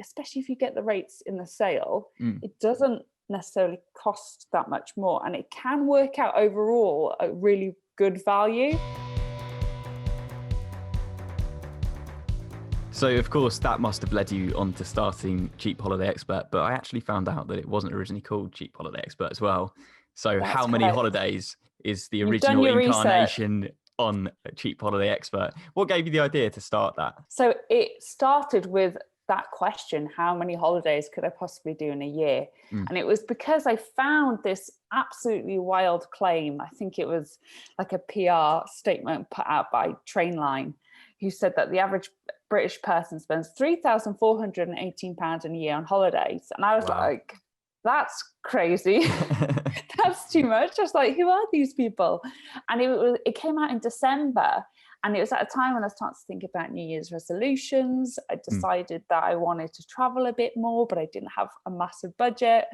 especially if you get the rates in the sale, it doesn't necessarily cost that much more, and it can work out overall a really good value. So, of course, that must have led you on to starting Cheap Holiday Expert, but I actually found out that it wasn't originally called Cheap Holiday Expert as well. So That's How Many correct. Holidays is the You've done original your incarnation on Cheap Holiday Expert. What gave you the idea to start that? So it started with that question, how many holidays could I possibly do in a year? And it was because I found this absolutely wild claim. I think it was like a PR statement put out by Trainline, who said that the average British person spends £3,418 in a year on holidays. And I was like, that's crazy. That's too much. I was like, who are these people? And it came out in December. And it was at a time when I started to think about New Year's resolutions. I decided that I wanted to travel a bit more, but I didn't have a massive budget.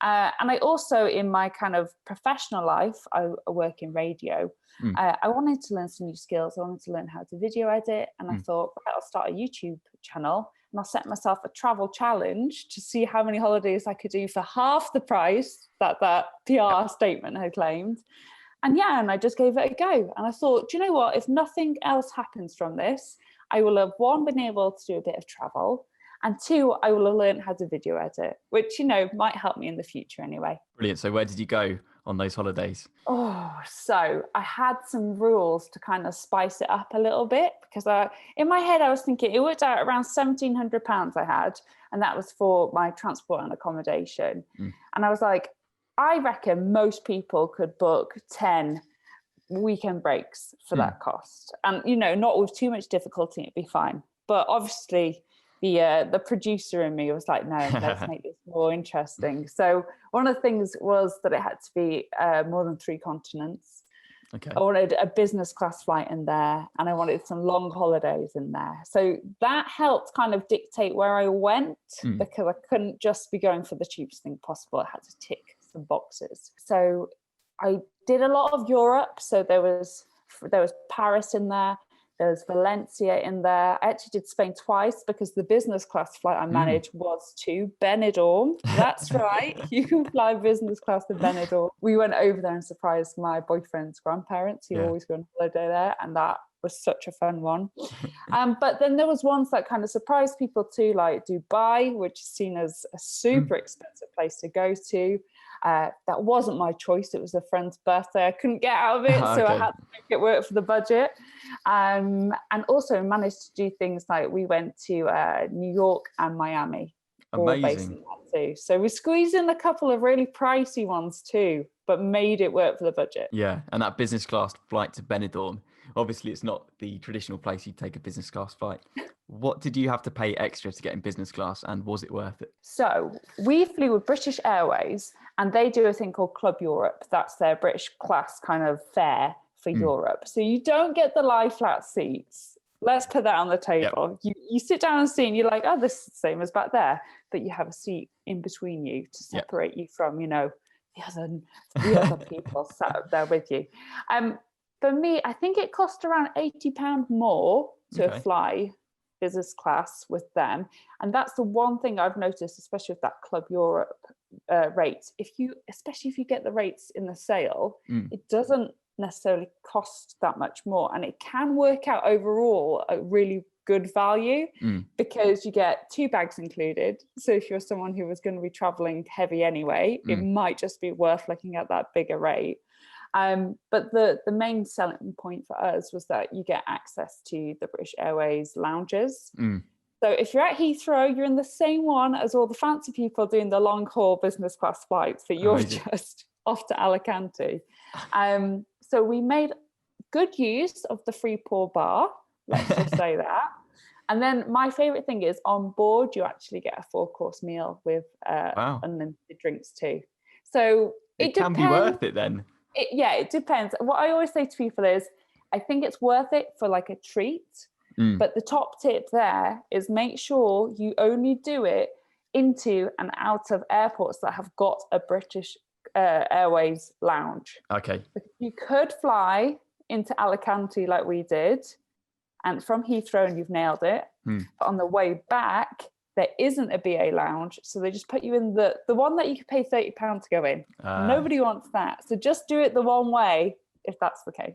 And I also, in my kind of professional life, I work in radio. I wanted to learn some new skills. I wanted to learn how to video edit. And I thought, right, I'll start a YouTube channel. And I'll set myself a travel challenge to see how many holidays I could do for half the price that PR statement had claimed. And I just gave it a go. And I thought, do you know what? If nothing else happens from this, I will have, one, been able to do a bit of travel, and two, I will have learned how to video edit, which, might help me in the future anyway. Brilliant. So where did you go on those holidays? So I had some rules to kind of spice it up a little bit, because in my head, I was thinking it worked out around £1,700 I had, and that was for my transport and accommodation. And I was like, I reckon most people could book 10 weekend breaks for that cost. And, not with too much difficulty, it'd be fine. But obviously the producer in me was like, no, let's make this more interesting. So one of the things was that it had to be more than 3 continents. Okay. I wanted a business class flight in there, and I wanted some long holidays in there. So that helped kind of dictate where I went, because I couldn't just be going for the cheapest thing possible. I had to tick some boxes. So I did a lot of Europe. So there was Paris in there. There's Valencia in there. I actually did Spain twice, because the business class flight I managed was to Benidorm. That's right. You can fly business class to Benidorm. We went over there and surprised my boyfriend's grandparents, who always go on holiday there. And that was such a fun one. But then there was ones that kind of surprised people too, like Dubai, which is seen as a super expensive place to go to. That wasn't my choice. It was a friend's birthday. I couldn't get out of it, so I had to make it work for the budget. And also managed to do things like we went to New York and Miami. Amazing. Too. So we squeezed in a couple of really pricey ones too, but made it work for the budget. Yeah, and that business class flight to Benidorm, obviously it's not the traditional place you'd take a business class flight. What did you have to pay extra to get in business class, and was it worth it? So we flew with British Airways, and they do a thing called Club Europe. That's their British class kind of fare for Europe. So you don't get the lie flat seats. Let's put that on the table. Yep. You sit down and see, and you're like, oh, this is the same as back there. But you have a seat in between you to separate you from, the other people sat up there with you. For me, I think it cost around £80 more to fly business class with them. And that's the one thing I've noticed, especially with that Club Europe rates. Especially if you get the rates in the sale, it doesn't necessarily cost that much more, and it can work out overall a really good value, because you get 2 bags included. So if you're someone who was going to be traveling heavy anyway, it might just be worth looking at that bigger rate. But the main selling point for us was that you get access to the British Airways lounges. So if you're at Heathrow, you're in the same one as all the fancy people doing the long haul business class flights, but you're just off to Alicante. So we made good use of the free pour bar, let's just say that. And then my favorite thing is, on board, you actually get a 4-course meal with unlimited drinks too. So it can be worth it then. It depends. What I always say to people is, I think it's worth it for like a treat. But the top tip there is, make sure you only do it into and out of airports that have got a British Airways lounge. Okay. You could fly into Alicante like we did, and from Heathrow, and you've nailed it. But on the way back, there isn't a BA lounge, so they just put you in the one that you could pay £30 to go in. Nobody wants that, so just do it the one way if that's the case.